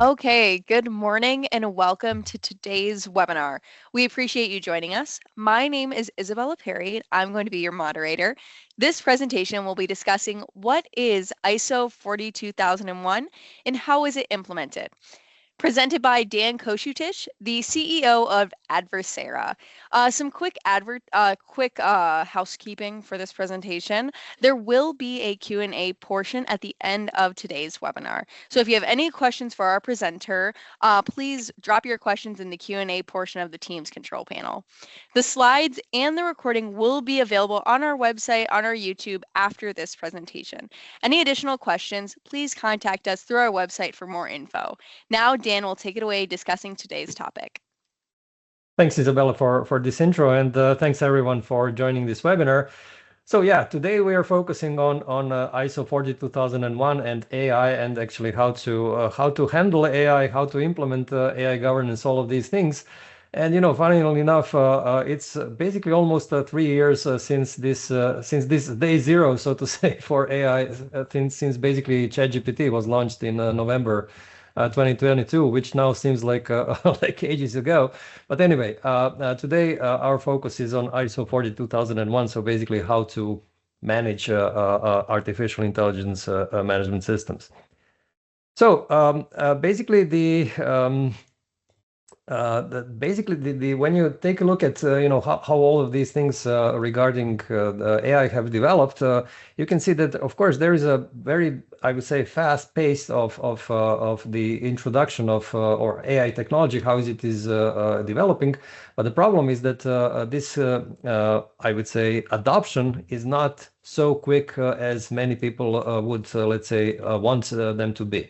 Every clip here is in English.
Okay, good morning and welcome to today's webinar. We appreciate you joining us. My name is Isabella Perry. I'm going to be your moderator. This presentation will be discussing what is ISO 42001 and how is it implemented. Presented by Dejan Kosutic, the CEO of Advisera. Some quick housekeeping for this presentation. There will be a Q&A portion at the end of today's webinar. So if you have any questions for our presenter, please drop your questions in the Q&A portion of the Teams control panel. The slides and the recording will be available on our website, on our YouTube after this presentation. Any additional questions, please contact us through our website for more info. Now, Dan will take it away discussing today's topic. Thanks, Isabella, for this intro, and thanks everyone for joining this webinar. So yeah, today we are focusing on ISO 42001 and AI, and actually how to handle AI, how to implement AI governance, all of these things. And funnily enough, it's basically almost 3 years since this day zero, so to say, for AI, since basically ChatGPT was launched in November 2022, which now seems like like ages ago. But anyway, today our focus is on ISO 42001, so basically how to manage artificial intelligence management systems. So basically when you take a look at how all of these things regarding the AI have developed, you can see that of course there is a very, I would say, fast pace of the introduction of or AI technology, how it is developing. But the problem is that this I would say adoption is not so quick as many people would let's say want them to be.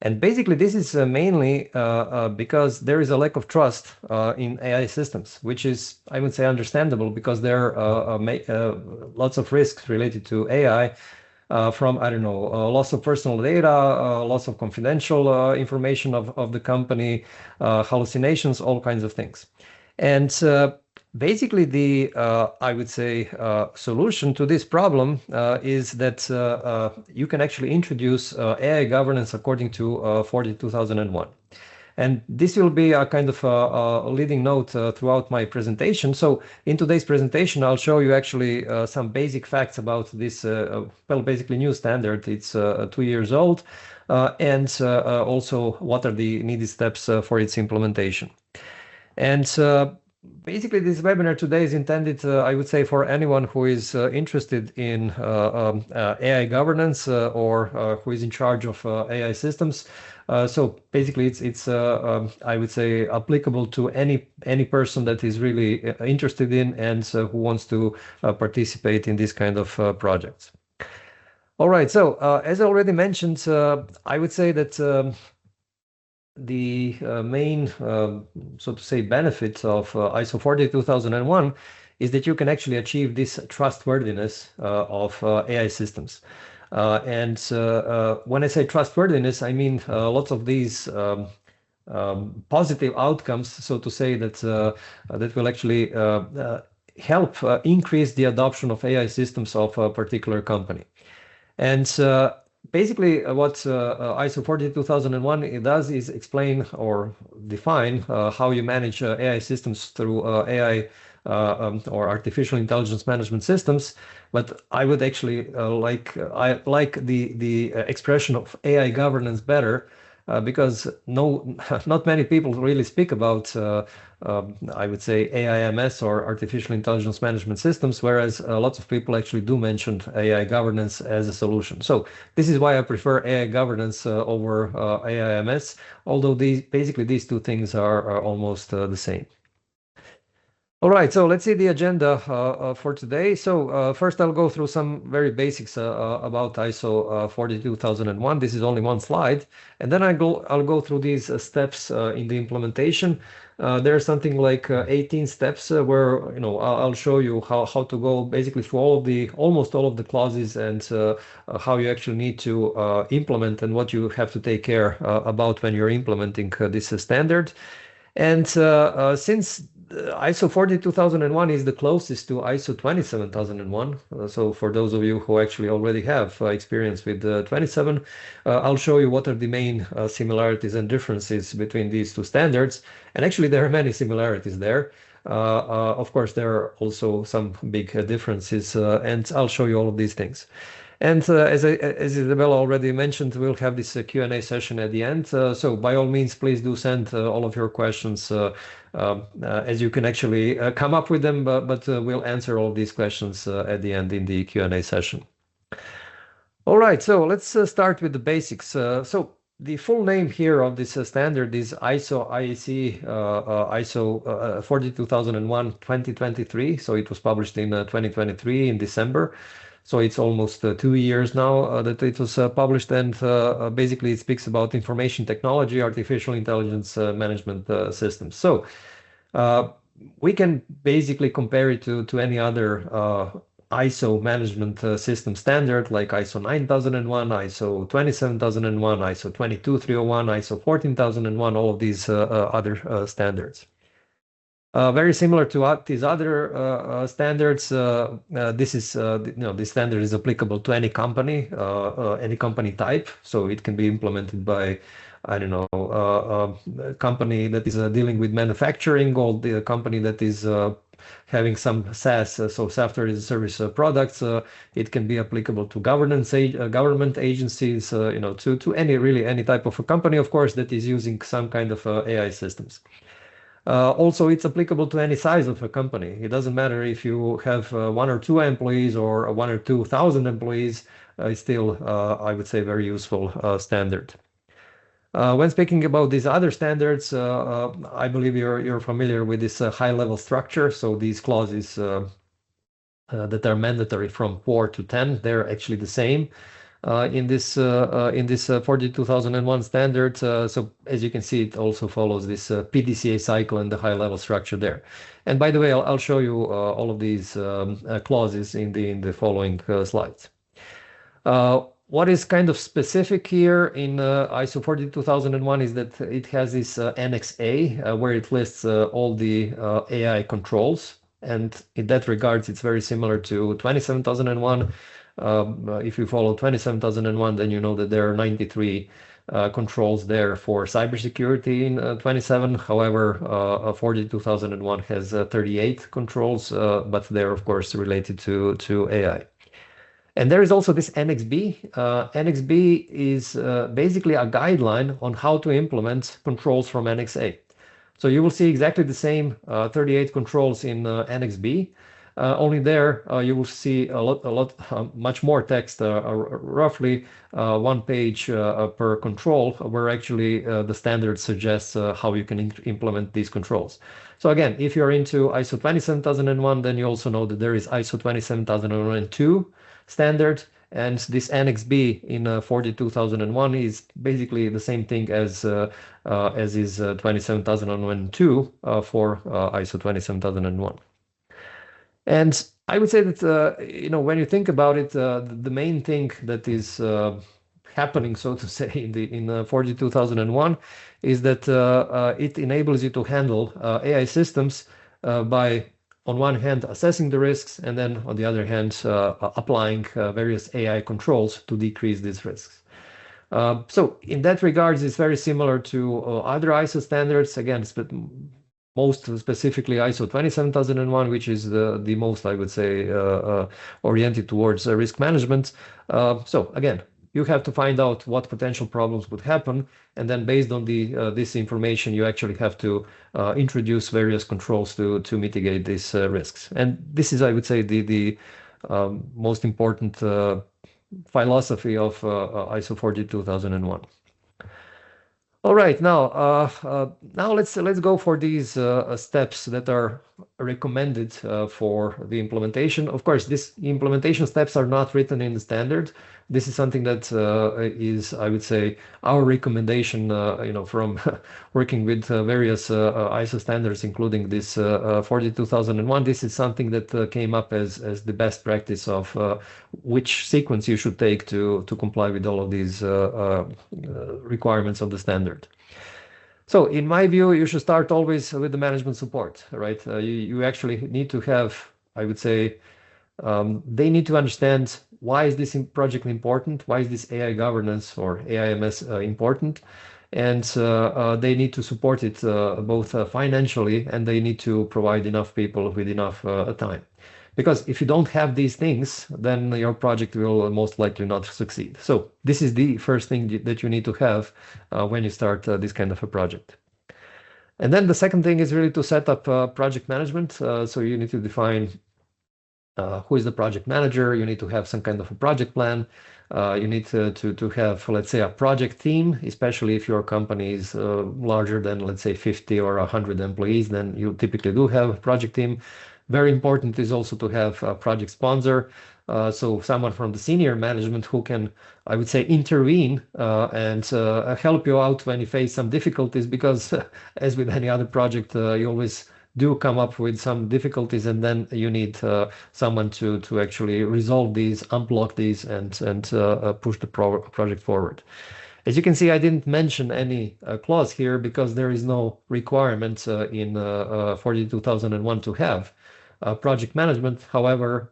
And basically, this is mainly because there is a lack of trust in AI systems, which is, I would say, understandable because there are lots of risks related to AI from, I don't know, loss of personal data, loss of confidential information of the company, hallucinations, all kinds of things. And basically, the I would say solution to this problem is that you can actually introduce AI governance according to 42001. And this will be a kind of a leading note throughout my presentation. So in today's presentation, I'll show you actually some basic facts about this, well, basically new standard. It's 2 years old, and also what are the needed steps for its implementation. And basically, this webinar today is intended, I would say, for anyone who is interested in AI governance or who is in charge of AI systems. So basically, it's I would say, applicable to any person that is really interested in and who wants to participate in this kind of projects. All right, so as I already mentioned, I would say that the main, so to say, benefits of ISO 42001 is that you can actually achieve this trustworthiness of AI systems. And when I say trustworthiness, I mean lots of these positive outcomes, so to say, that that will actually help increase the adoption of AI systems of a particular company. And basically, what ISO 42001 it does is explain or define how you manage AI systems through AI or artificial intelligence management systems. But I would actually I like the expression of AI governance better. Because not many people really speak about, I would say, AIMS or artificial intelligence management systems, whereas lots of people actually do mention AI governance as a solution. So this is why I prefer AI governance over AIMS, although basically these two things are almost the same. All right, so let's see the agenda for today. So first I'll go through some very basics about ISO 42001. This is only one slide. And then I'll go through these steps in the implementation. There's something like 18 steps where I'll show you how to go basically through almost all of the clauses and how you actually need to implement and what you have to take care about when you're implementing this standard. And since ISO 42001 is the closest to ISO 27001. So for those of you who actually already have experience with 27, I'll show you what are the main similarities and differences between these two standards. And actually, there are many similarities there. Of course, there are also some big differences, and I'll show you all of these things. And as Isabella already mentioned, we'll have this Q&A session at the end. So by all means, please do send all of your questions as you can actually come up with them, but we'll answer all of these questions at the end in the Q&A session. All right, so let's start with the basics. So the full name here of this standard is ISO IEC ISO 42001-2023. So it was published in 2023 in December. So it's almost 2 years now that it was published, and basically it speaks about information technology, artificial intelligence management systems. So we can basically compare it to any other ISO management system standard like ISO 9001, ISO 27001, ISO 22301, ISO 14001, all of these other standards. Very similar to these other standards, this standard is applicable to any company type. So it can be implemented by, I don't know, a company that is dealing with manufacturing, or the company that is having some SaaS, so software as a service products. It can be applicable to government agencies, to any type of a company, of course, that is using some kind of AI systems. Also, it's applicable to any size of a company. It doesn't matter if you have 1 or 2 employees or 1 or 2,000 employees. It's still, I would say, very useful standard. When speaking about these other standards, I believe you're familiar with this high-level structure. So these clauses that are mandatory from 4 to 10, they're actually the same in this 42001 standard. So as you can see, it also follows this PDCA cycle and the high-level structure there. And by the way, I'll show you all of these clauses in the following slides. What is kind of specific here in ISO 42001 is that it has this Annex A, where it lists all the AI controls. And in that regards, it's very similar to 27001. If you follow 27001, then you know that there are 93 controls there for cybersecurity in 27. However, 42001 has 38 controls, but they're, of course, related to AI. And there is also this Annex B. Annex B is basically a guideline on how to implement controls from Annex A. So you will see exactly the same 38 controls in Annex B. Only there you will see much more text, roughly 1 page per control, where actually the standard suggests how you can implement these controls. So again, if you're into ISO 27001, then you also know that there is ISO 27002 standard, and this Annex B in 42001 is basically the same thing as is 27002 for ISO 27001. And I would say that when you think about it, the main thing that is happening, so to say, in 42001 is that it enables you to handle AI systems by, on one hand, assessing the risks, and then on the other hand, applying various AI controls to decrease these risks. So in that regards, it's very similar to other ISO standards. Again, most specifically ISO 27001, which is the most, I would say, oriented towards risk management. So again, you have to find out what potential problems would happen, and then based on this information, you actually have to introduce various controls to mitigate these risks. And this is, I would say, the most important philosophy of ISO 42001. All right, now let's go for these steps that are recommended for the implementation. Of course, these implementation steps are not written in the standard. This is something that is, I would say, our recommendation. From working with various ISO standards, including this 42001. This is something that came up as the best practice of which sequence you should take to comply with all of these requirements of the standard. So in my view, you should start always with the management support, right? You actually need to have, I would say, they need to understand why is this project important, why is this AI governance or AIMS important, and they need to support it both financially, and they need to provide enough people with enough time. Because if you don't have these things, then your project will most likely not succeed. So this is the first thing that you need to have when you start this kind of a project. And then the second thing is really to set up project management. So you need to define who is the project manager. You need to have some kind of a project plan. You need to have, let's say, a project team, especially if your company is larger than, let's say, 50 or 100 employees, then you typically do have a project team. Very important is also to have a project sponsor. So someone from the senior management who can, I would say, intervene and help you out when you face some difficulties, because as with any other project, you always do come up with some difficulties, and then you need someone to actually resolve these, unblock these, and push the project forward. As you can see, I didn't mention any clause here because there is no requirement in 42001 to have project management. However,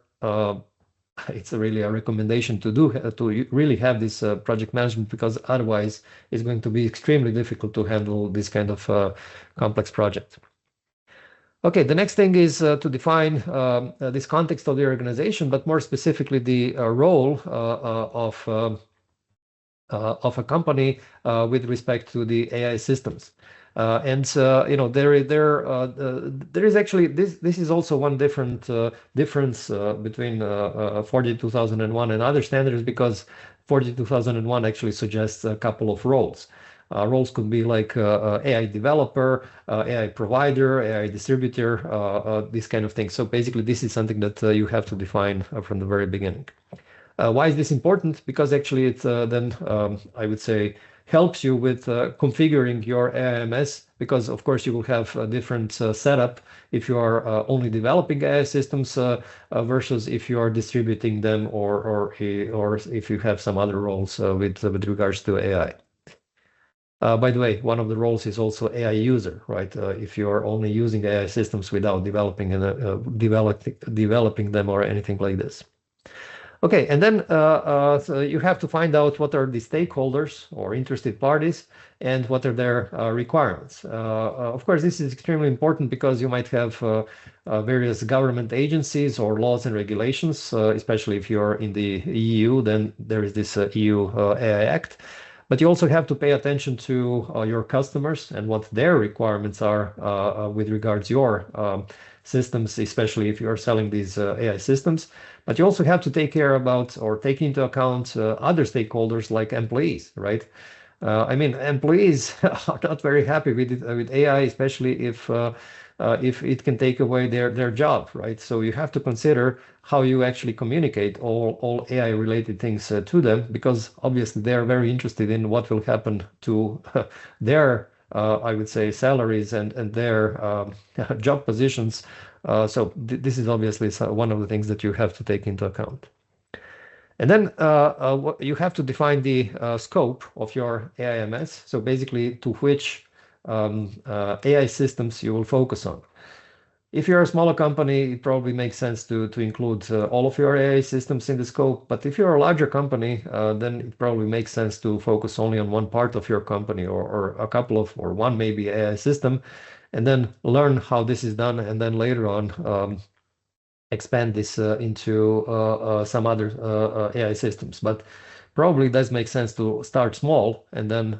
it's really a recommendation to really have this project management, because otherwise it's going to be extremely difficult to handle this kind of complex project. Okay, the next thing is to define this context of the organization, but more specifically the role of a company with respect to the AI systems. And you know, there is actually this is also one difference between 42001 and other standards, because 42001 actually suggests a couple of roles. Roles could be like AI developer, AI provider, AI distributor, these kind of things. So basically, this is something that you have to define from the very beginning. Why is this important? Because actually it then, I would say, helps you with configuring your AIMS, because of course you will have a different setup if you are only developing AI systems versus if you are distributing them, or if you have some other roles with regards to AI. By the way, one of the roles is also AI user, right? If you are only using AI systems without developing them or anything like this. Okay, and then so you have to find out what are the stakeholders or interested parties and what are their requirements. Of course, this is extremely important because you might have various government agencies or laws and regulations, especially if you're in the EU, then there is this EU AI Act. But you also have to pay attention to your customers and what their requirements are with regards your systems, especially if you're selling these AI systems. But you also have to take care about or take into account other stakeholders like employees, right? I mean, employees are not very happy with AI, especially if it can take away their job, right? So you have to consider how you actually communicate all AI related things to them, because obviously they are very interested in what will happen to their I would say salaries and their job positions. So this is obviously one of the things that you have to take into account. And then you have to define the scope of your AIMS. So basically, to which AI systems you will focus on. If you're a smaller company, it probably makes sense to include all of your AI systems in the scope. But if you're a larger company, then it probably makes sense to focus only on one part of your company, or a couple of, or one maybe AI system, and then learn how this is done, and then later on expand this into some other AI systems. But probably it does make sense to start small, and then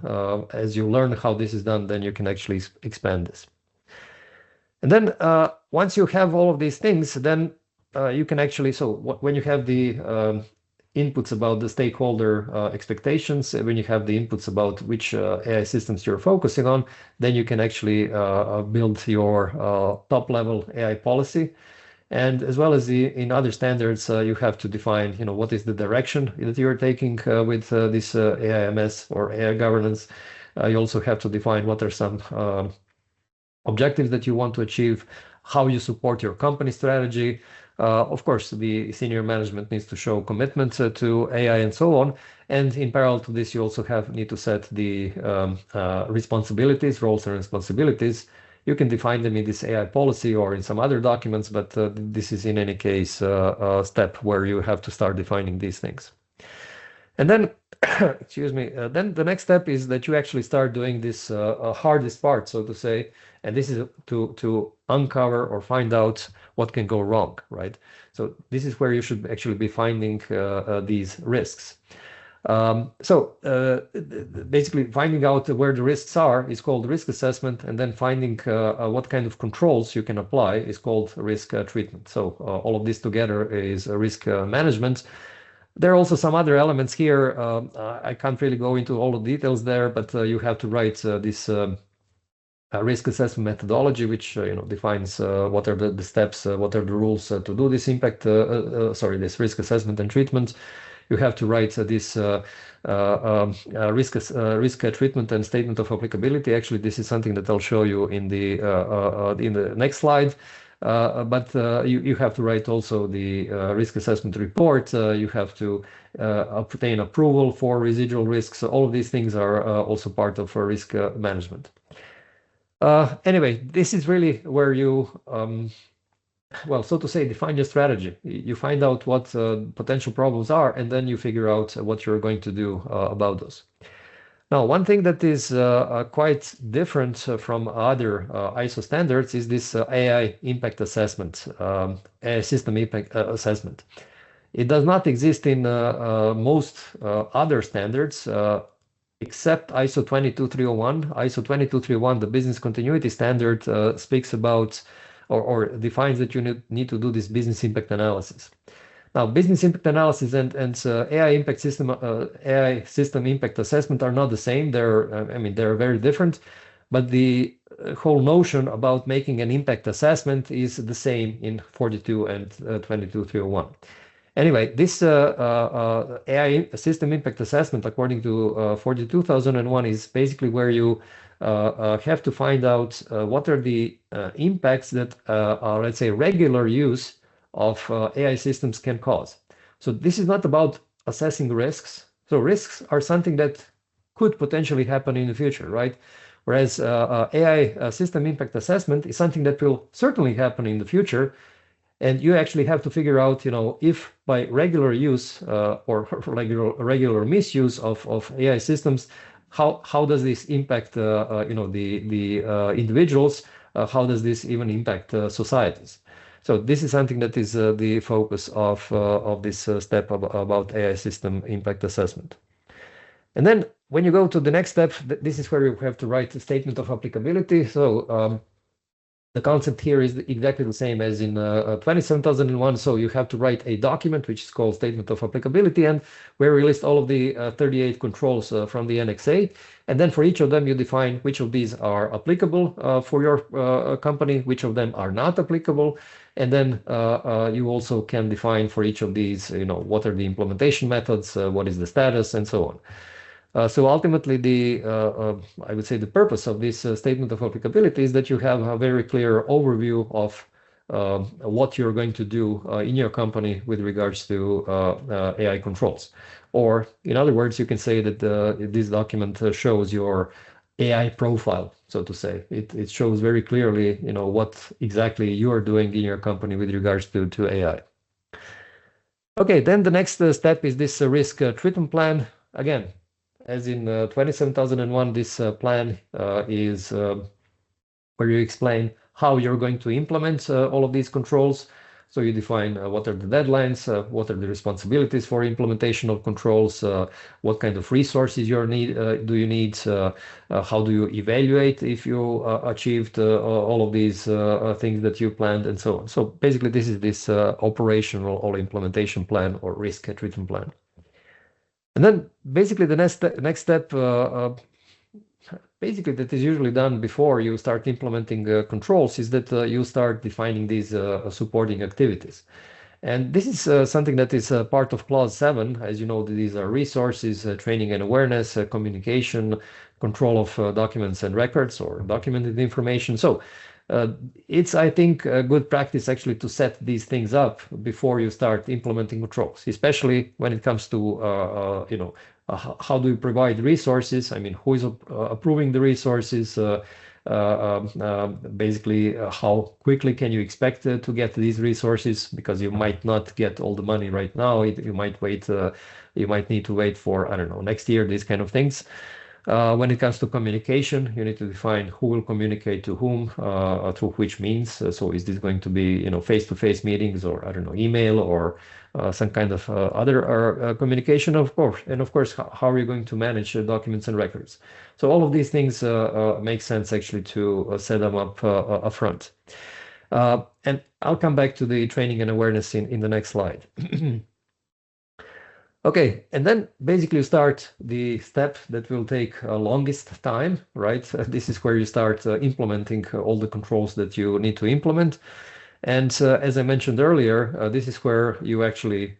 as you learn how this is done, then you can actually expand this. And then once you have all of these things, then you can actually, so when you have the inputs about the stakeholder expectations, when you have the inputs about which AI systems you're focusing on, then you can actually build your top level AI policy. And as well as in other standards, you have to define, you know, what is the direction that you're taking with this AIMS or AI governance. You also have to define what are some objectives that you want to achieve, how you support your company strategy, Of course, the senior management needs to show commitment to AI and so on. And in parallel to this, you also need to set the responsibilities, roles and responsibilities. You can define them in this AI policy or in some other documents, but this is in any case a step where you have to start defining these things. And then, excuse me, then the next step is that you actually start doing this hardest part, so to say, and this is to uncover or find out what can go wrong, right? So this is where you should actually be finding these risks. Basically finding out where the risks are is called risk assessment, and then finding what kind of controls you can apply is called risk treatment. So all of this together is risk management. There are also some other elements here. I can't really go into all the details there, but you have to write this risk assessment methodology, which defines what are the steps, what are the rules to do this this risk assessment and treatment. You have to write this risk treatment and statement of applicability. Actually, this is something that I'll show you in the next slide. But you have to write also the risk assessment report. You have to obtain approval for residual risks. So all of these things are also part of risk management. Anyway, this is really where you, well, so to say, define your strategy. You find out what potential problems are, and then you figure out what you're going to do about those. Now, one thing that is quite different from other ISO standards is this AI impact assessment, AI system impact assessment. It does not exist in most other standards except ISO 22301. ISO 22301, the business continuity standard, speaks about or defines that you need to do this business impact analysis. Now, business impact analysis and AI system impact assessment are not the same. They're very different, but the whole notion about making an impact assessment is the same in 42 and 22301. Anyway, this AI system impact assessment, according to 42001, is basically where you have to find out what are the impacts that are, let's say, regular use of AI systems can cause. So this is not about assessing risks. So risks are something that could potentially happen in the future, right? Whereas AI system impact assessment is something that will certainly happen in the future. And you actually have to figure out, if by regular use or regular misuse of AI systems, how does this impact, the individuals? How does this even impact societies? So this is something that is the focus of this step about AI system impact assessment. And then when you go to the next step, this is where you have to write a statement of applicability. So the concept here is exactly the same as in 27001. So you have to write a document which is called Statement of Applicability, and where we list all of the 38 controls from the NXA. And then for each of them, you define which of these are applicable for your company, which of them are not applicable. And then you also can define for each of these, what are the implementation methods, what is the status, and so on. So ultimately, I would say the purpose of this statement of applicability is that you have a very clear overview of what you're going to do in your company with regards to AI controls. Or in other words, you can say that this document shows your AI profile, so to say. It shows very clearly, what exactly you are doing in your company with regards to AI. Okay, then the next step is this risk treatment plan. Again, as in 27001, this plan is where you explain how you're going to implement all of these controls. So you define what are the deadlines, what are the responsibilities for implementation of controls, what kind of resources do you need, how do you evaluate if you achieved all of these things that you planned, and so on. So basically, this is this operational or implementation plan or risk treatment plan. And then basically the next step, basically that is usually done before you start implementing controls, is that you start defining these supporting activities. And this is something that is part of Clause 7. As you know, these are resources, training and awareness, communication, control of documents and records or documented information. So uh, it's, I think, a good practice actually to set these things up before you start implementing controls, especially when it comes to, how do you provide resources? I mean, who is approving the resources? Basically, how quickly can you expect to get these resources? Because you might not get all the money right now. You might wait. You might need to wait for, I don't know, next year. These kind of things. When it comes to communication, you need to define who will communicate to whom, through which means. So is this going to be, face-to-face meetings, or I don't know, email, or some kind of other communication, of course. And of course, how are you going to manage documents and records? So all of these things make sense actually to set them up upfront. And I'll come back to the training and awareness in the next slide. Okay, and then basically you start the step that will take longest time, right? This is where you start implementing all the controls that you need to implement. And as I mentioned earlier, this is where you actually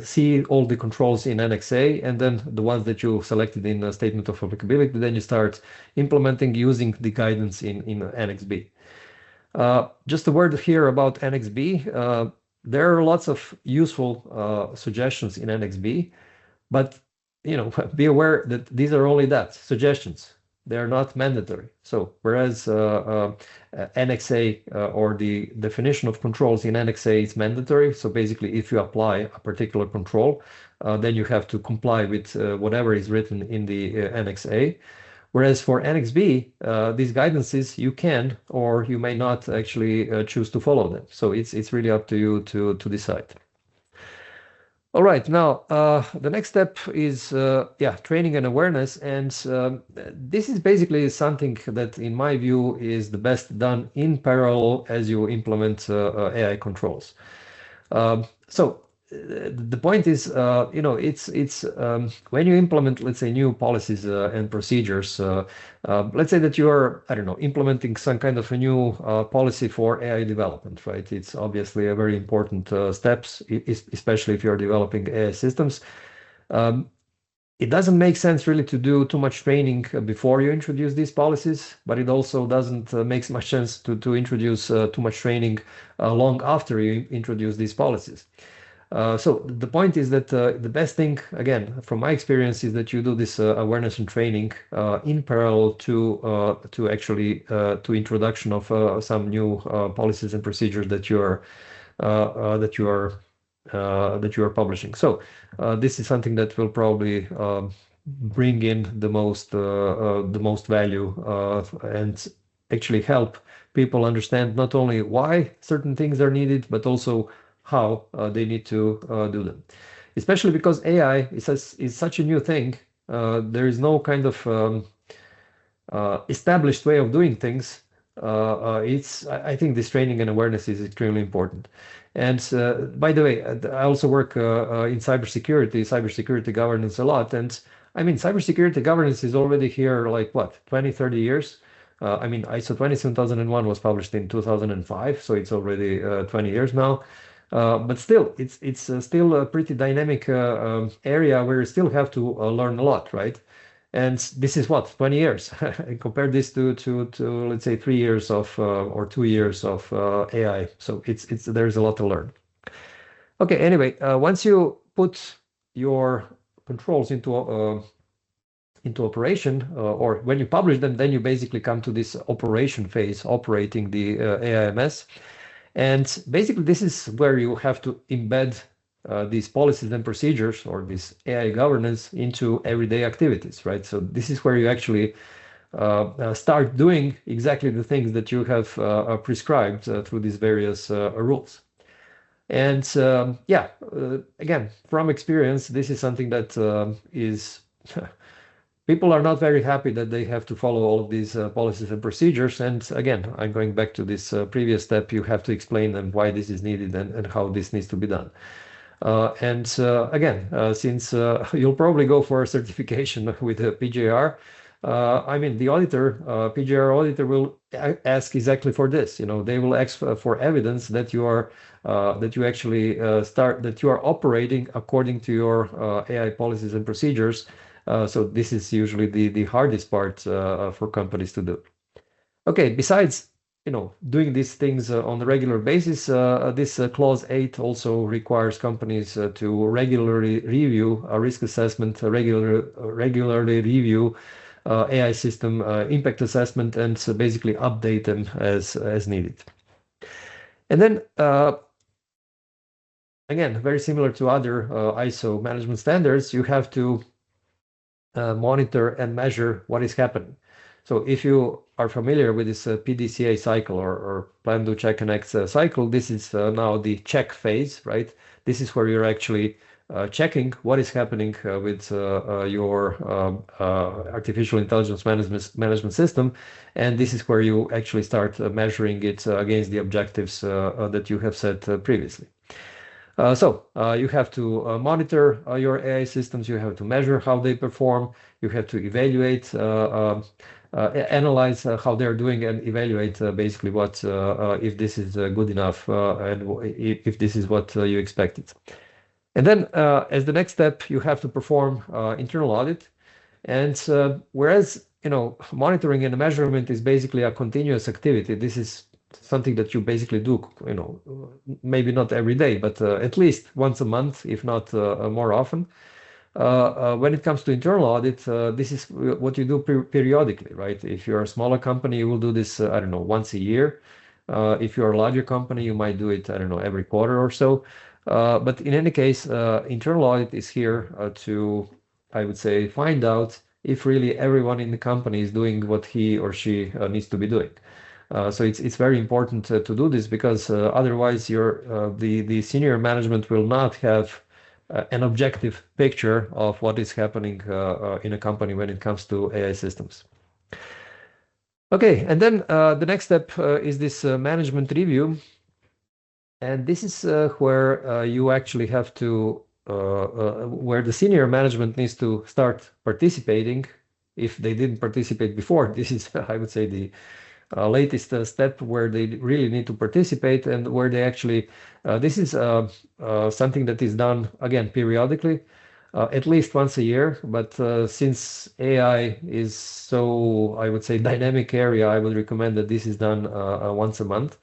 see all the controls in Annex A, and then the ones that you selected in the Statement of Applicability, then you start implementing using the guidance in Annex B. Just a word here about Annex B. There are lots of useful suggestions in Annex B, but be aware that these are only that, suggestions. They are not mandatory. So whereas Annex A or the definition of controls in Annex A is mandatory, so basically if you apply a particular control, then you have to comply with whatever is written in the Annex A. Whereas for Annex B, these guidances, you can or you may not actually choose to follow them. So it's really up to you to decide. All right, now the next step is training and awareness, and this is basically something that, in my view, is the best done in parallel as you implement AI controls. So the point is, it's when you implement, let's say, new policies and procedures. Let's say that you are, I don't know, implementing some kind of a new policy for AI development, right? It's obviously a very important steps, especially if you're developing AI systems. It doesn't make sense really to do too much training before you introduce these policies, but it also doesn't make much sense to introduce too much training long after you introduce these policies. So the point is that the best thing, again, from my experience, is that you do this awareness and training in parallel to actually to introduction of some new policies and procedures that you are publishing. So this is something that will probably bring in the most value and actually help people understand not only why certain things are needed, but also how they need to do them. Especially because AI is such a new thing. There is no kind of established way of doing things. I think this training and awareness is extremely important. And by the way, I also work in cybersecurity governance a lot. And I mean, cybersecurity governance is already here like what, 20, 30 years? I mean, ISO 27001 was published in 2005, so it's already 20 years now. But still, it's still a pretty dynamic area where you still have to learn a lot, right? And this is what, 20 years. Compare this to let's say 3 years of or 2 years of AI. So there's a lot to learn. Okay, anyway, once you put your controls into operation, or when you publish them, then you basically come to this operation phase, operating the AIMS. And basically, this is where you have to embed these policies and procedures, or this AI governance, into everyday activities, right? So this is where you actually start doing exactly the things that you have prescribed through these various rules. And again, from experience, this is something that is people are not very happy that they have to follow all of these policies and procedures. And again, I'm going back to this previous step. You have to explain them why this is needed and how this needs to be done. Since you'll probably go for a certification with a PJR, I mean, the PJR auditor will ask exactly for this. They will ask for evidence that you are that you are operating according to your AI policies and procedures. So this is usually the hardest part for companies to do. Okay, besides doing these things on a regular basis, this clause 8 also requires companies to regularly review a risk assessment, regularly review AI system impact assessment, and so basically update them as needed. And then again, very similar to other ISO management standards, you have to monitor and measure what is happening. So if you are familiar with this PDCA cycle or plan, do, check, and act cycle, this is now the check phase, right? This is where you're actually checking what is happening with your artificial intelligence management system. And this is where you actually start measuring it against the objectives that you have set previously. So you have to monitor your AI systems, you have to measure how they perform, you have to evaluate, analyze how they're doing, and evaluate basically what if this is good enough and if this is what you expected. And then as the next step, you have to perform internal audit. And whereas monitoring and measurement is basically a continuous activity, this is something that you basically do, maybe not every day, but at least once a month, if not more often. When it comes to internal audit, this is what you do periodically, right? If you're a smaller company, you will do this, I don't know, once a year. If you're a larger company, you might do it, I don't know, every quarter or so. But in any case, internal audit is here to, I would say, find out if really everyone in the company is doing what he or she needs to be doing. So it's very important to do this because otherwise the senior management will not have an objective picture of what is happening in a company when it comes to AI systems. Okay, and then the next step is this management review. And this is where you actually have to, where the senior management needs to start participating if they didn't participate before. This is, I would say, the latest step where they really need to participate and where they actually, this is something that is done, again, periodically, at least once a year. But since AI is so, I would say, dynamic area, I would recommend that this is done once a month.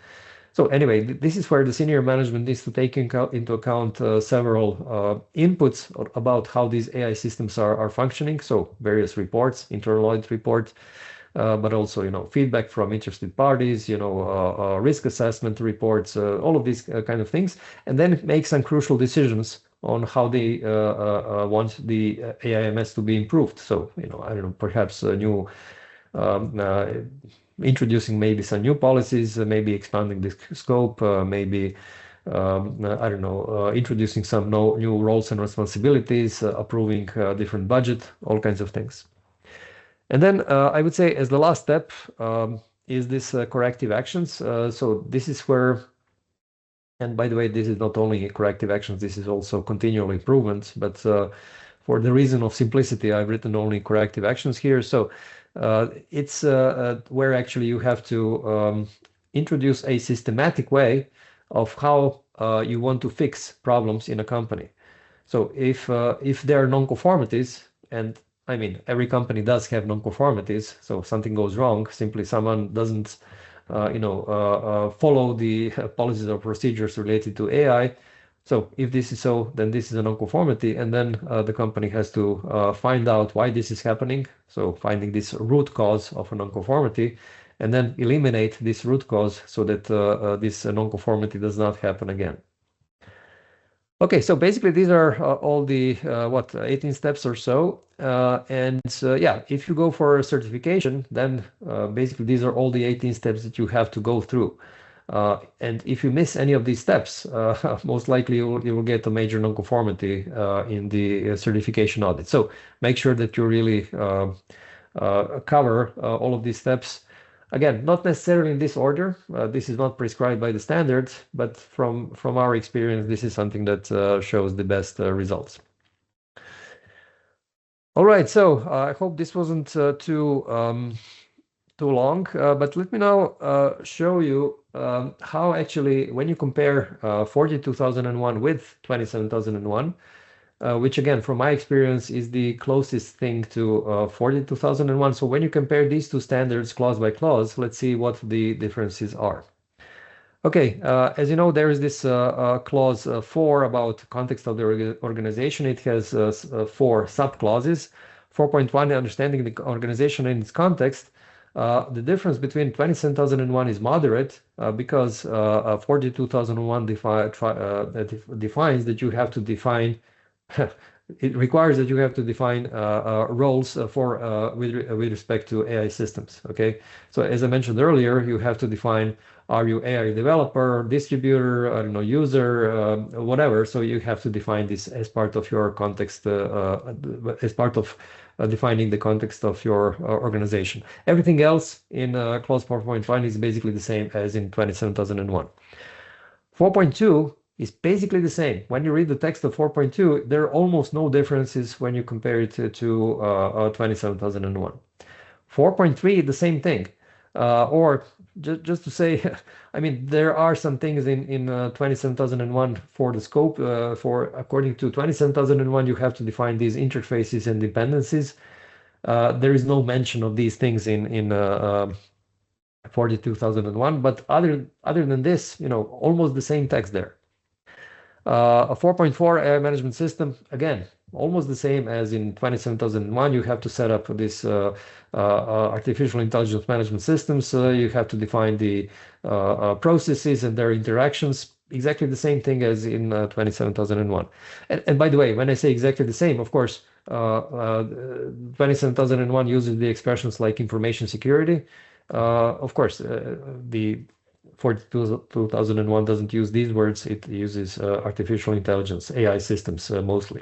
So anyway, this is where the senior management needs to take into account several inputs about how these AI systems are functioning. So various reports, internal audit report, but also feedback from interested parties, risk assessment reports, all of these kind of things, and then make some crucial decisions on how they want the AIMS to be improved. So I don't know, perhaps new introducing maybe some new policies, maybe expanding the scope, maybe I don't know, introducing some new roles and responsibilities, approving different budget, all kinds of things. And then I would say as the last step is this corrective actions. So this is where, and by the way, this is not only corrective actions, this is also continual improvement. But for the reason of simplicity, I've written only corrective actions here. So it's where actually you have to introduce a systematic way of how you want to fix problems in a company. So if there are non-conformities, and I mean, every company does have non-conformities, so something goes wrong, simply someone doesn't follow the policies or procedures related to AI. So if this is so, then this is a non-conformity, and then the company has to find out why this is happening. So finding this root cause of a non-conformity, and then eliminate this root cause so that this non-conformity does not happen again. Okay, so basically these are all the 18 steps or so. And yeah, if you go for a certification, then basically these are all the 18 steps that you have to go through. And if you miss any of these steps, most likely you will get a major nonconformity in the certification audit. So make sure that you really cover all of these steps. Again, not necessarily in this order. This is not prescribed by the standards, but from our experience, this is something that shows the best results. All right, so I hope this wasn't too long, but let me now show you how actually, when you compare 42001 with 27001, which again, from my experience, is the closest thing to 42001. So when you compare these two standards clause by clause, let's see what the differences are. Okay, as you know, there is this clause 4 about context of the organization. It has 4 sub-clauses. 4.1, understanding the organization in its context. The difference between 27001 is moderate because 42001 defines that you have to define it requires that you have to define roles with respect to AI systems. Okay, so as I mentioned earlier, you have to define, are you AI developer, distributor, I don't know, user, whatever. So you have to define this as part of your context, as part of defining the context of your organization. Everything else in clause 4.1 is basically the same as in 27001. 4.2 is basically the same. When you read the text of 4.2, there are almost no differences when you compare it to 27001. 4.3, the same thing. Or just to say, I mean, there are some things in 27001 for the scope. According to 27001, you have to define these interfaces and dependencies. There is no mention of these things in 42001, but other than this, almost the same text there. A 4.4 AI management system, again, almost the same as in 27001. You have to set up this artificial intelligence management systems. You have to define the processes and their interactions. Exactly the same thing as in 27001. And by the way, when I say exactly the same, of course, 27001 uses the expressions like information security. Of course, the 42001 doesn't use these words. It uses artificial intelligence, AI systems mostly.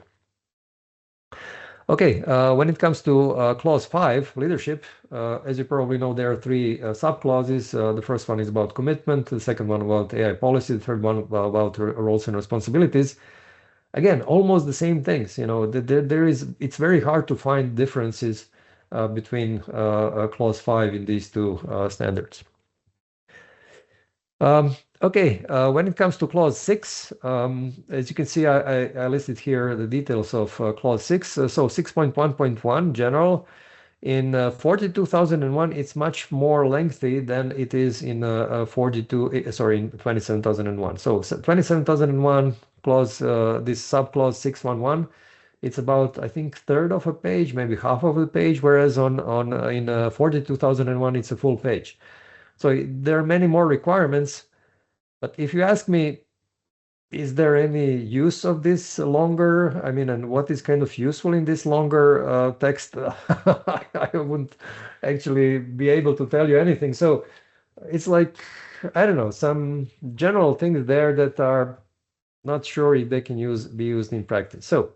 Okay, when it comes to clause 5, leadership, as you probably know, there are 3 sub-clauses. The first one is about commitment, the second one about AI policy, the third one about roles and responsibilities. Again, almost the same things. It's very hard to find differences between clause 5 in these two standards. Okay, when it comes to clause 6, as you can see, I listed here the details of clause 6. So 6.1.1 general. In 42001, it's much more lengthy than it is in in 27001. So 27001 clause, this subclause 611, it's about, I think, third of a page, maybe half of a page, whereas in 42001, it's a full page. So there are many more requirements, but if you ask me, is there any use of this longer? I mean, and what is kind of useful in this longer text? I wouldn't actually be able to tell you anything. So it's like, I don't know, some general things there that are not sure if they can be used in practice. So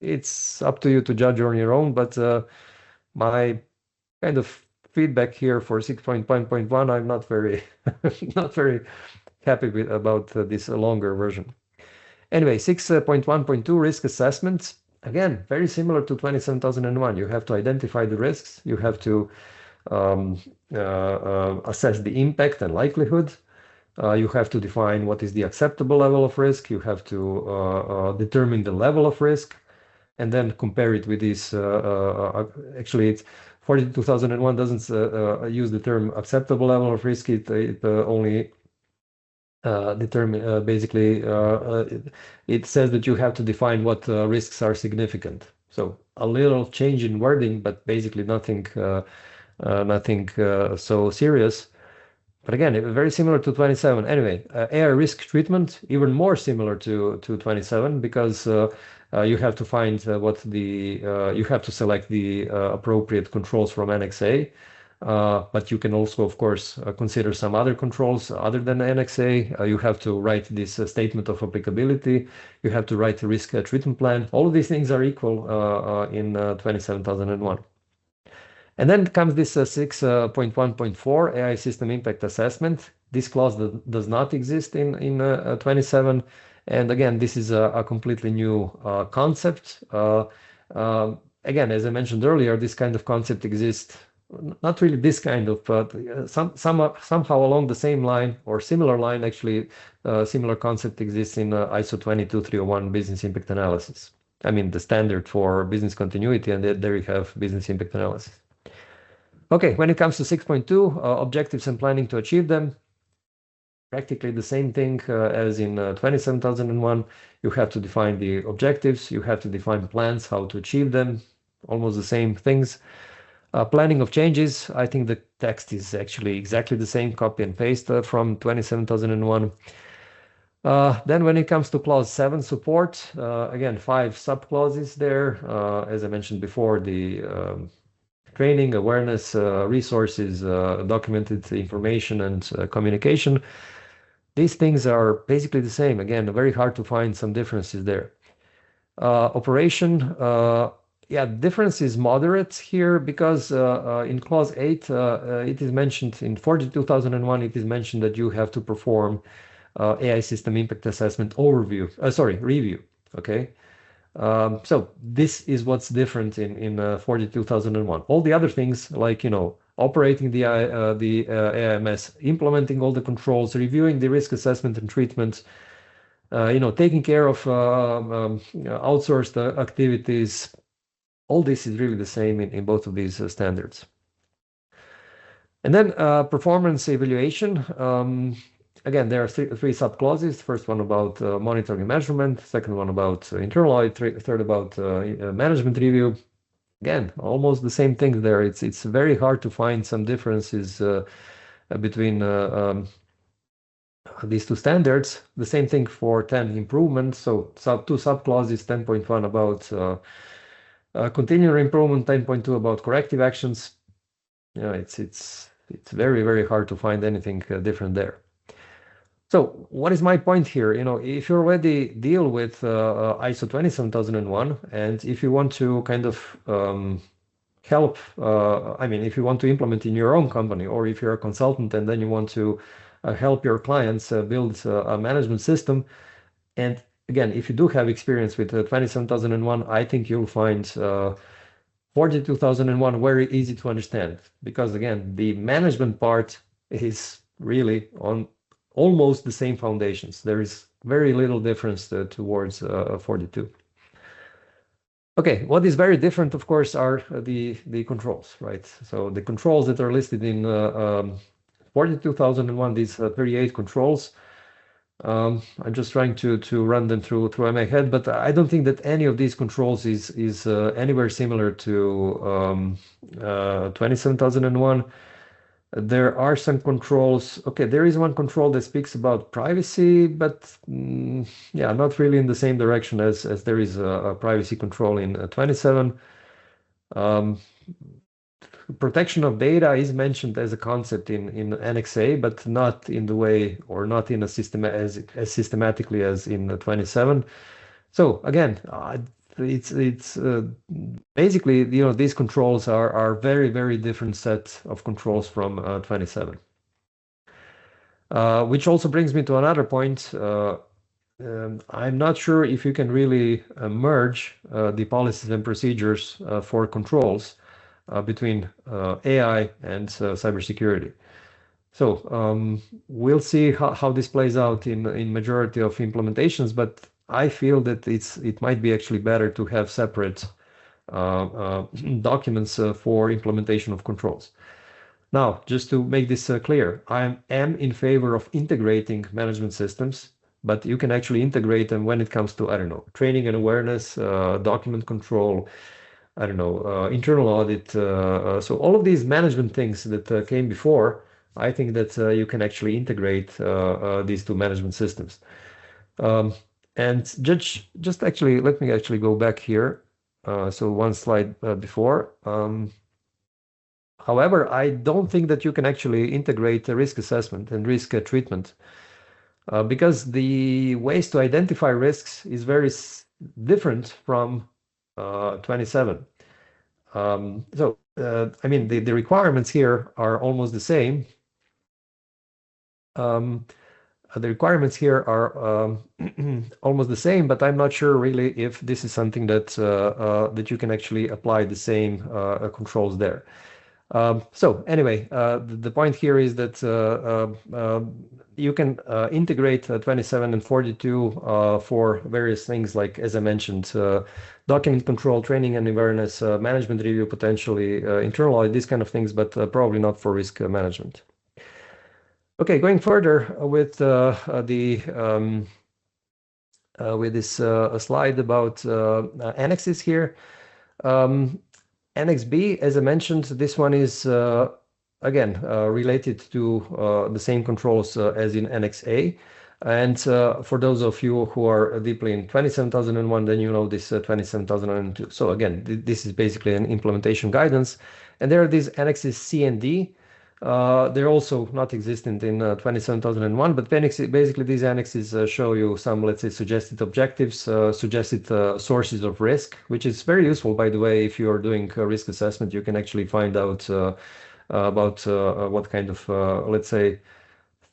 it's up to you to judge on your own, but my kind of feedback here for 6.1.1, I'm not very not very happy about this longer version. Anyway, 6.1.2 risk assessments, again, very similar to 27001. You have to identify the risks, you have to assess the impact and likelihood. You have to define what is the acceptable level of risk. You have to determine the level of risk and then compare it with this. Actually, it's 42001 doesn't use the term acceptable level of risk. It only determine basically it says that you have to define what risks are significant. So a little change in wording, but basically nothing so serious. But again, very similar to 27. Anyway, AI risk treatment, even more similar to 27 because you have to find you have to select the appropriate controls from Annex A. But you can also, of course, consider some other controls other than Annex A. You have to write this statement of applicability. You have to write a risk treatment plan. All of these things are equal in 27001. And then comes this 6.1.4 AI system impact assessment. This clause does not exist in 27. And again, this is a completely new concept. Again, as I mentioned earlier, this kind of concept exists, not really this kind of, but somehow along the same line or similar line, actually, similar concept exists in ISO 22301 business impact analysis. I mean, the standard for business continuity, and there you have business impact analysis. Okay, when it comes to 6.2, objectives and planning to achieve them, practically the same thing as in 27001. You have to define the objectives, you have to define plans, how to achieve them, almost the same things. Planning of changes, I think the text is actually exactly the same, copy and paste from 27001. Then when it comes to clause 7, support, again, 5 sub-clauses there. As I mentioned before, the training, awareness, resources, documented information, and communication. These things are basically the same. Again, very hard to find some differences there. Operation, yeah, difference is moderate here because in clause 8, it is mentioned in 42001, it is mentioned that you have to perform AI system impact assessment review. Okay. So this is what's different in 42001. All the other things, like, operating the AIMS, implementing all the controls, reviewing the risk assessment and treatment, taking care of outsourced activities, all this is really the same in both of these standards. And then performance evaluation. Again, there are three sub-clauses. First one about monitoring and measurement, second one about internal audit, third about management review. Again, almost the same thing there. It's very hard to find some differences between these two standards. The same thing for 10 improvement. So two sub-clauses, 10.1 about continual improvement, 10.2 about corrective actions. It's very, very hard to find anything different there. So what is my point here? If you already deal with ISO 27001, and if you want to kind of help, if you want to implement in your own company, or if you're a consultant and then you want to help your clients build a management system, and again, if you do have experience with 27001, I think you'll find 42001 very easy to understand, because again, the management part is really on almost the same foundations. There is very little difference towards 42. Okay, what is very different, of course, are the controls, right? So the controls that are listed in 42001, these 38 controls, I'm just trying to run them through my head, but I don't think that any of these controls is anywhere similar to 27001. There are some controls. Okay, there is one control that speaks about privacy, but yeah, not really in the same direction as there is a privacy control in 27. Protection of data is mentioned as a concept in Annex A, but not in the way, or not in a system as systematically as in 27. So again, it's basically, these controls are very, very different set of controls from 27. Which also brings me to another point. I'm not sure if you can really merge the policies and procedures for controls between AI and cybersecurity. So we'll see how this plays out in majority of implementations, but I feel that it might be actually better to have separate documents for implementation of controls. Now, just to make this clear, I am in favor of integrating management systems, but you can actually integrate them when it comes to, I don't know, training and awareness, document control, I don't know, internal audit. So all of these management things that came before, I think that you can actually integrate these two management systems. And just actually, let me actually go back here. So one slide before. However, I don't think that you can actually integrate risk assessment and risk treatment because the ways to identify risks is very different from 27. So, the requirements here are almost the same. The requirements here are almost the same, but I'm not sure really if this is something that that you can actually apply the same controls there. So anyway, the point here is that you can integrate 27 and 42 for various things like, as I mentioned, document control, training and awareness, management review, potentially internal audit, these kind of things, but probably not for risk management. Okay, going further with this slide about annexes here. Annex B, as I mentioned, this one is again related to the same controls as in Annex A. And for those of you who are deeply in 27001, then you know this 27002. So again, this is basically an implementation guidance. And there are these annexes C and D. They're also not existent in 27001, but basically these annexes show you some, let's say, suggested objectives, suggested sources of risk, which is very useful, by the way. If you're doing a risk assessment, you can actually find out about what kind of, let's say,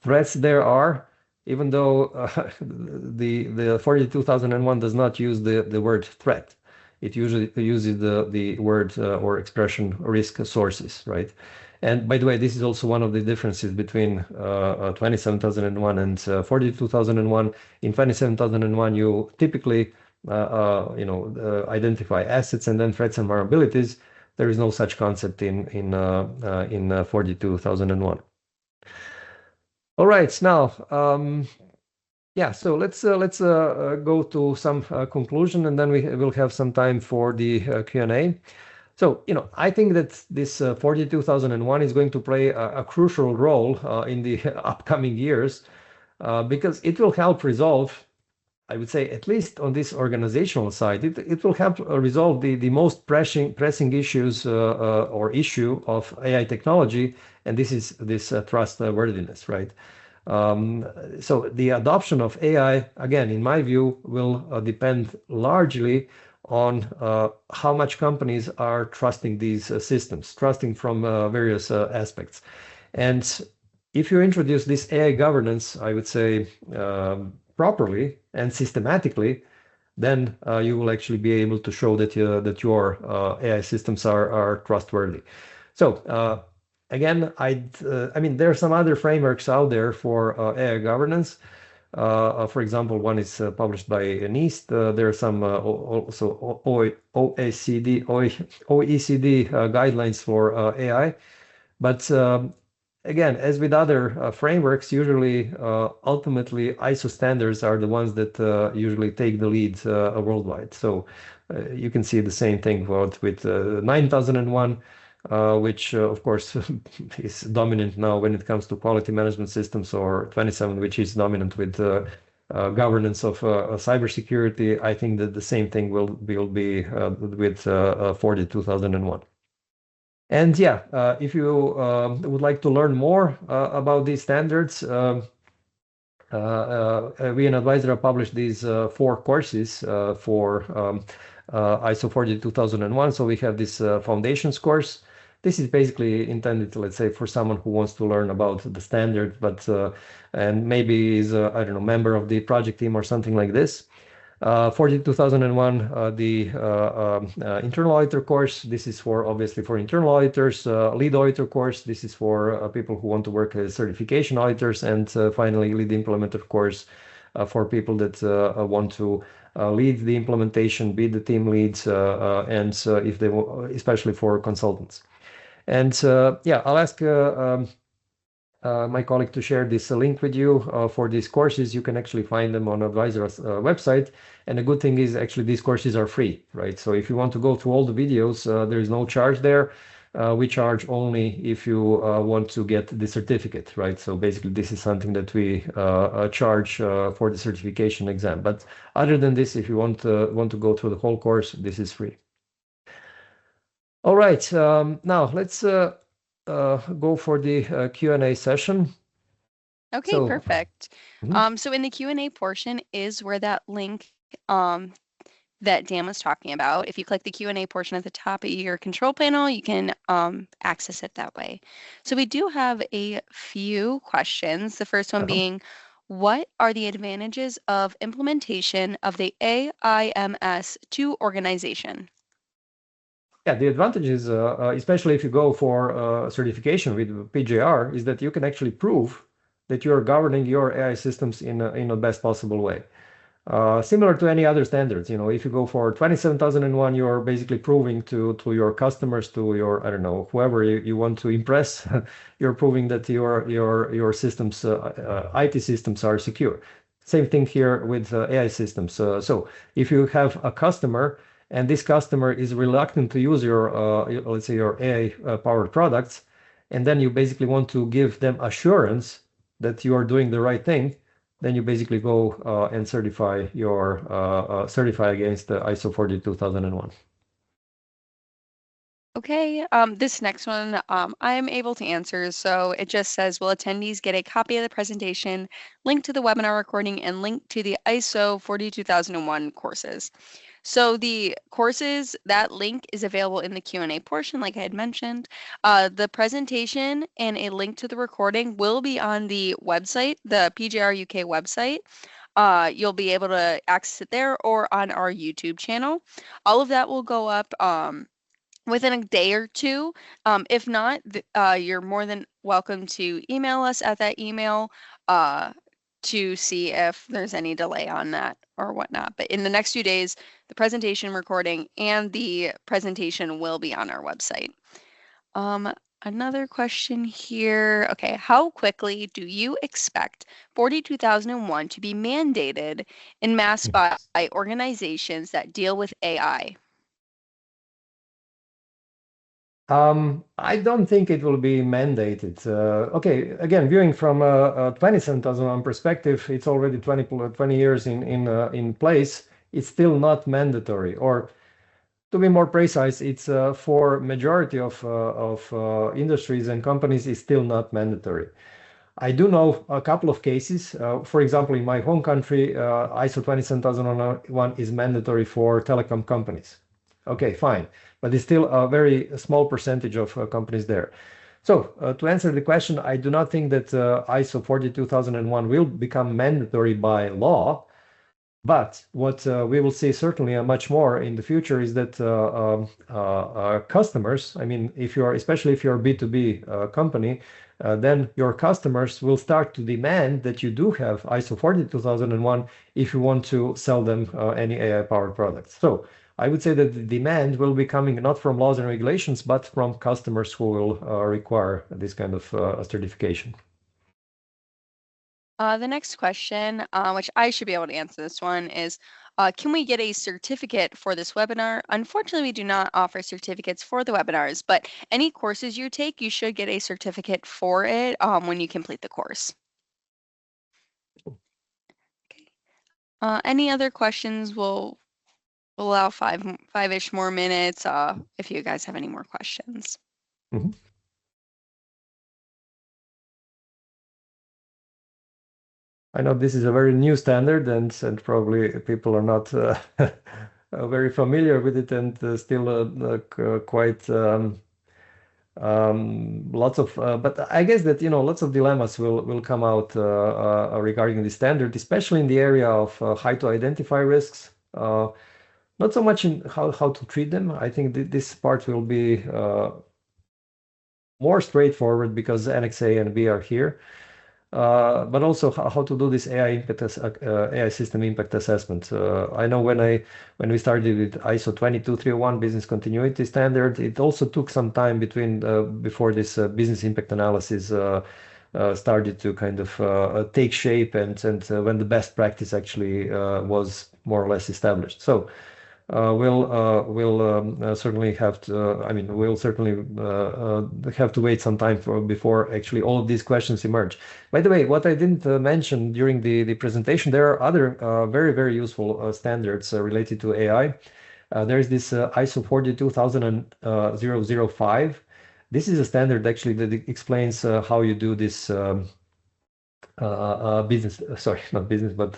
threats there are, even though the 42001 does not use the word threat. It usually uses the word or expression risk sources, right? And by the way, this is also one of the differences between 27001 and 42001. In 27001, you typically identify assets and then threats and vulnerabilities. There is no such concept in 42001. All right, now, yeah, so let's go to some conclusion, and then we will have some time for the Q&A. So, I think that this 42001 is going to play a crucial role in the upcoming years because it will help resolve, I would say, at least on this organizational side, it will help resolve the most pressing issues or issue of AI technology, and this is this trustworthiness, right? So the adoption of AI, again, in my view, will depend largely on how much companies are trusting these systems, trusting from various aspects. And if you introduce this AI governance, I would say properly and systematically, then you will actually be able to show that your AI systems are trustworthy. So again, I mean, there are some other frameworks out there for AI governance. For example, one is published by NIST. There are some also OECD guidelines for AI. But again, as with other frameworks, usually ultimately ISO standards are the ones that usually take the lead worldwide. So you can see the same thing with 9001. Which of course is dominant now when it comes to quality management systems, or 27, which is dominant with governance of cybersecurity. I think that the same thing will be with 42001. And yeah, if you would like to learn more about these standards, we in Advisera published these 4 courses for ISO 42001. So we have this foundations course. This is basically intended, let's say, for someone who wants to learn about the standard, but and maybe is I don't know, member of the project team or something like this. 42001, the internal auditor course. This is obviously for internal auditors. Lead auditor course. This is for people who want to work as certification auditors. And finally, lead implementer course for people that want to lead the implementation, be the team leads, and if they, especially for consultants. And yeah, I'll ask my colleague to share this link with you for these courses. You can actually find them on Advisera's website. And the good thing is actually these courses are free, right? So if you want to go through all the videos, there is no charge there. We charge only if you want to get the certificate, right? So basically this is something that we charge for the certification exam. But other than this, if you want to go through the whole course, this is free. All right, now let's go for the Q&A session. Okay, So, perfect. So in the Q&A portion is where that link that Dan was talking about. If you click the Q&A portion at the top of your control panel, you can access it that way. So we do have a few questions. The first one being, what are the advantages of implementation of the AIMS to organization? Yeah, the advantage is, especially if you go for certification with PJR, is that you can actually prove that you're governing your AI systems in a best possible way. Similar to any other standards, if you go for 27001, you're basically proving to your customers, to your, I don't know, whoever you want to impress, you're proving that your systems, IT systems are secure. Same thing here with AI systems. So if you have a customer and this customer is reluctant to use let's say your AI powered products, and then you basically want to give them assurance that you are doing the right thing, then you basically go and certify against the ISO 42001. Okay, this next one I am able to answer. So it just says, will attendees get a copy of the presentation, link to the webinar recording, and link to the ISO 42001 courses? So the courses, that link is available in the Q&A portion, like I had mentioned. The presentation and a link to the recording will be on the website, the PGR UK website. You'll be able to access it there or on our YouTube channel. All of that will go up within a day or two. If not, you're more than welcome to email us at that email to see if there's any delay on that or whatnot. But in the next few days, the presentation recording and the presentation will be on our website. Another question here. Okay, how quickly do you expect 42001 to be mandated in mass by organizations that deal with AI? I don't think it will be mandated. Okay, again, viewing from a 27,001 perspective, it's already 20 years in place. It's still not mandatory, or to be more precise, it's for majority of industries and companies, it's still not mandatory. I do know a couple of cases. For example, in my home country, ISO 27001 is mandatory for telecom companies. Okay, fine, but it's still a very small percentage of companies there. So to answer the question, I do not think that ISO 42001 will become mandatory by law. But what we will see certainly much more in the future is that customers, I mean, especially if you're a B2B company, then your customers will start to demand that you do have ISO 42001 if you want to sell them any AI-powered products. So I would say that the demand will be coming not from laws and regulations, but from customers who will require this kind of certification. The next question, which I should be able to answer this one, is can we get a certificate for this webinar? Unfortunately, we do not offer certificates for the webinars, but any courses you take, you should get a certificate for it when you complete the course. Okay. Any other questions? We'll allow five-ish more minutes if you guys have any more questions. Mm-hmm. I know this is a very new standard, and probably people are not very familiar with it, and still quite lots of. But I guess that lots of dilemmas will come out regarding the standard, especially in the area of how to identify risks. Not so much in how to treat them. I think this part will be more straightforward because Annex A and B are here. But also how to do this AI system impact assessment. I know when we started with ISO 22301 business continuity standard, it also took some time before this business impact analysis started to kind of take shape, and when the best practice actually was more or less established. So we'll certainly have to. I mean, we'll certainly have to wait some time before actually all of these questions emerge. By the way, what I didn't mention during the presentation, there are other very useful standards related to AI. There is this ISO 42005. This is a standard actually that explains how you do this. Sorry, not business, but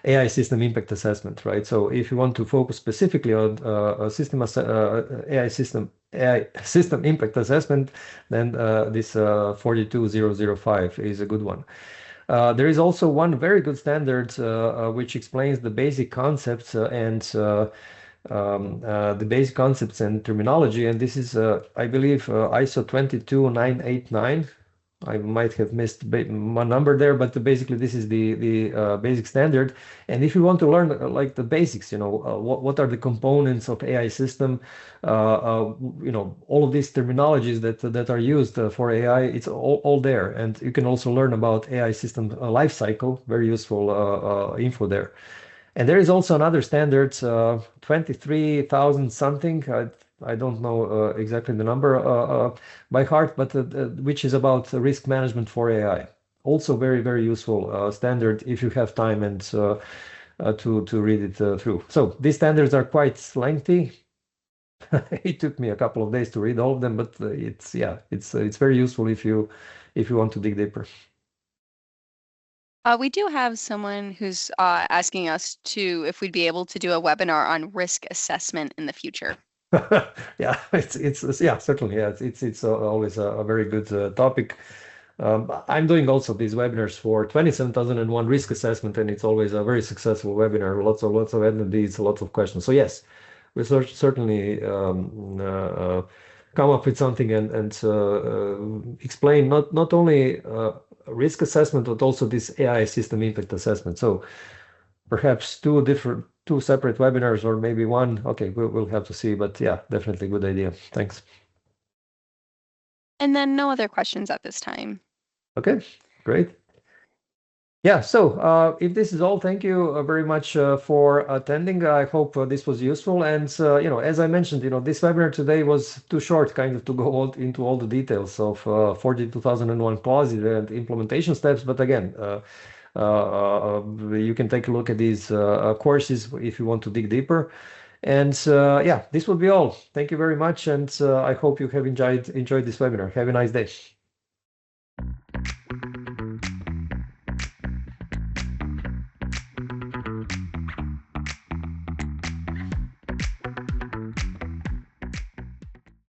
AI system impact assessment, right? So if you want to focus specifically on AI system impact assessment, then this 42005 is a good one. There is also one very good standard which explains the basic concepts and the basic concepts and terminology. And this is, I believe, ISO 22989. I might have missed one number there, but basically this is the basic standard. And if you want to learn like the basics, what are the components of AI system, all of these terminologies that are used for AI, it's all there. And you can also learn about AI system life cycle, very useful info there. And there is also another standard, 23,000 something. I don't know exactly the number by heart, but which is about risk management for AI. Also very, very useful standard if you have time and to read it through. So these standards are quite lengthy. It took me a couple of days to read all of them, but it's very useful if you want to dig deeper. We do have someone who's asking us if we'd be able to do a webinar on risk assessment in the future. Yeah, it's yeah, certainly. Yeah, it's always a very good topic. I'm doing also these webinars for 27,001 risk assessment, and it's always a very successful webinar. Lots of attendees, lots of questions. So yes, we certainly come up with something and explain not only risk assessment but also this AI system impact assessment. So perhaps two separate webinars or maybe one. Okay, we'll have to see, but yeah, definitely good idea. Thanks. And then no other questions at this time. Okay, great. Yeah, so if this is all, thank you very much for attending. I hope this was useful. And as I mentioned, this webinar today was too short, kind of, to go into all the details of 42001 clauses and implementation steps. But again, you can take a look at these courses if you want to dig deeper. And yeah, this would be all. Thank you very much, and I hope you have enjoyed this webinar. Have a nice day.